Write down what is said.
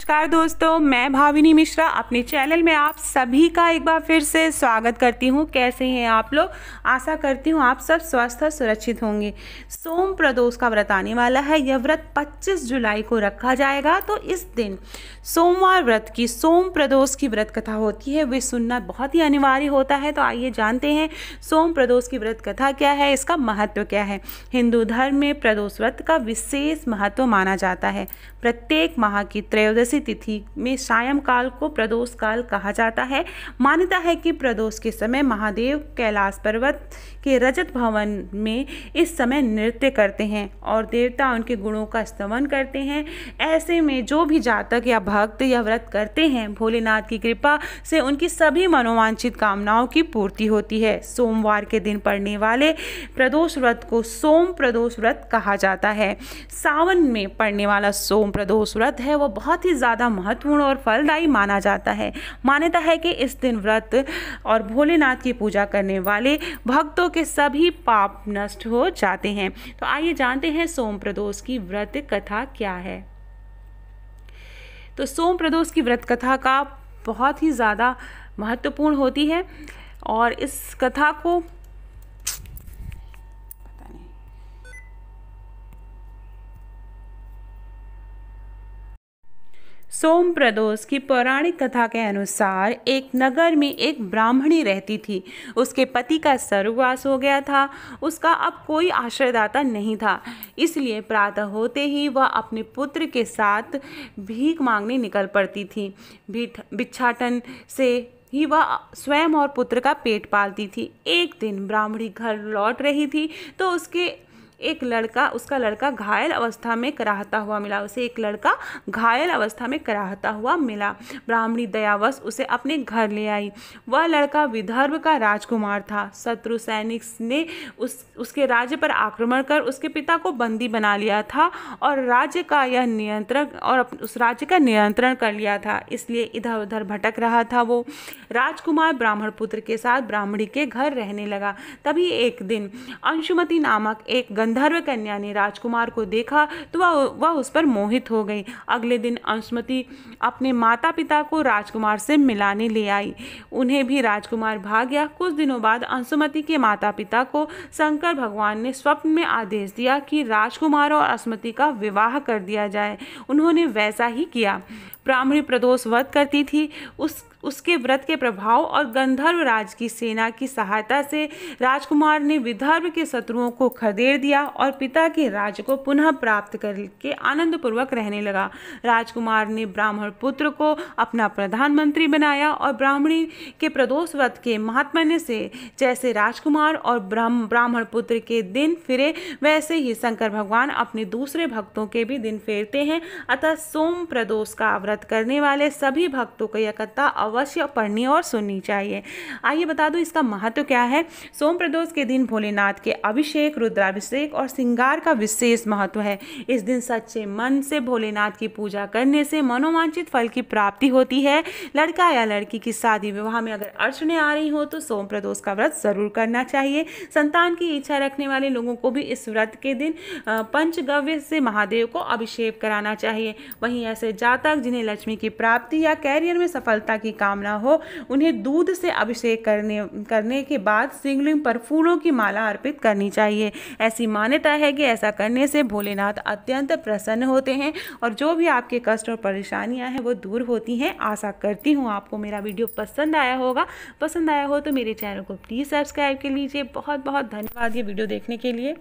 नमस्कार दोस्तों, मैं भाविनी मिश्रा अपने चैनल में आप सभी का एक बार फिर से स्वागत करती हूँ। कैसे हैं आप लोग? आशा करती हूँ आप सब स्वस्थ और सुरक्षित होंगे। सोम प्रदोष का व्रत आने वाला है। यह व्रत 25 जुलाई को रखा जाएगा। तो इस दिन सोमवार व्रत की सोम प्रदोष की व्रत कथा होती है, वे सुनना बहुत ही अनिवार्य होता है। तो आइए जानते हैं सोम प्रदोष की व्रत कथा क्या है, इसका महत्व क्या है। हिंदू धर्म में प्रदोष व्रत का विशेष महत्व माना जाता है। प्रत्येक माह की त्रयोदशी तिथि में सायंकाल को प्रदोष काल कहा जाता है। मान्यता है कि प्रदोष के समय महादेव कैलाश पर्वत के रजत भवन में इस समय नृत्य करते हैं और देवता उनके गुणों का स्तवन करते हैं। ऐसे में जो भी जातक या भक्त यह व्रत करते हैं, भोलेनाथ की कृपा से उनकी सभी मनोवांछित कामनाओं की पूर्ति होती है। सोमवार के दिन पड़ने वाले प्रदोष व्रत को सोम प्रदोष व्रत कहा जाता है। सावन में पड़ने वाला सोम प्रदोष व्रत है वो बहुत ही ज़्यादा महत्वपूर्ण और फलदायी माना जाता है। मान्यता है कि इस दिन व्रत और भोलेनाथ की पूजा करने वाले भक्तों के सभी पाप नष्ट हो जाते हैं। तो आइए जानते हैं सोम प्रदोष की व्रत कथा क्या है। तो सोम प्रदोष की व्रत कथा का बहुत ही ज़्यादा महत्वपूर्ण होती है और इस कथा को सोम प्रदोष की पौराणिक कथा के अनुसार एक नगर में एक ब्राह्मणी रहती थी। उसके पति का स्वर्गवास हो गया था। उसका अब कोई आश्रयदाता नहीं था, इसलिए प्रातः होते ही वह अपने पुत्र के साथ भीख मांगने निकल पड़ती थी। भिक्षाटन से ही वह स्वयं और पुत्र का पेट पालती थी। एक दिन ब्राह्मणी घर लौट रही थी तो उसका लड़का घायल अवस्था में कराहता हुआ मिला। ब्राह्मणी दयावश उसे अपने घर ले आई। वह लड़का विदर्भ का राजकुमार था। शत्रु सैनिक ने उसके राज्य पर आक्रमण कर उसके पिता को बंदी बना लिया था और उस राज्य का नियंत्रण कर लिया था। इसलिए इधर उधर भटक रहा था। वो राजकुमार ब्राह्मण पुत्र के साथ ब्राह्मणी के घर रहने लगा। तभी एक दिन अंशुमति नामक एक गंधर्व कन्या ने राजकुमार को देखा तो वह उस पर मोहित हो गई। अगले दिन अंशुमति अपने माता पिता को राजकुमार से मिलाने ले आई। उन्हें भी राजकुमार भाग गया। कुछ दिनों बाद अंशुमति के माता पिता को शंकर भगवान ने स्वप्न में आदेश दिया कि राजकुमार और अंशुमति का विवाह कर दिया जाए। उन्होंने वैसा ही किया। ब्राह्मणी प्रदोष व्रत करती थी। उसके व्रत के प्रभाव और गंधर्व राज की सेना की सहायता से राजकुमार ने विदर्भ के शत्रुओं को खदेड़ दिया और पिता के राज्य को पुनः प्राप्त करके आनंद पूर्वक रहने लगा। राजकुमार ने ब्राह्मण पुत्र को अपना प्रधानमंत्री बनाया और ब्राह्मणी के प्रदोष व्रत के महात्म्य से जैसे राजकुमार और ब्राह्मण पुत्र के दिन फिरे, वैसे ही शंकर भगवान अपने दूसरे भक्तों के भी दिन फेरते हैं। अतः सोम प्रदोष का व्रत करने वाले सभी भक्तों को यह कथा अवश्य पढ़नी और सुननी चाहिए। आइए बता दूं इसका महत्व क्या है। सोम प्रदोष के दिन भोलेनाथ के अभिषेक, रुद्राभिषेक और श्रृंगार का विशेष महत्व है। इस दिन सच्चे मन से भोलेनाथ की पूजा करने से मनोवांछित फल की प्राप्ति होती है। लड़का या लड़की की शादी विवाह में अगर अड़चनें आ रही हो तो सोम प्रदोष का व्रत जरूर करना चाहिए। संतान की इच्छा रखने वाले लोगों को भी इस व्रत के दिन पंचगव्य से महादेव को अभिषेक कराना चाहिए। वहीं ऐसे जातक जिन्हें लक्ष्मी की प्राप्ति या कैरियर में सफलता की कामना हो, उन्हें दूध से अभिषेक करने के बाद शिवलिंग पर फूलों की माला अर्पित करनी चाहिए। ऐसी मान्यता है कि ऐसा करने से भोलेनाथ अत्यंत प्रसन्न होते हैं और जो भी आपके कष्ट और परेशानियां हैं वो दूर होती हैं। आशा करती हूँ आपको मेरा वीडियो पसंद आया होगा। पसंद आया हो तो मेरे चैनल को प्लीज़ सब्सक्राइब कर लीजिए। बहुत बहुत धन्यवाद ये वीडियो देखने के लिए।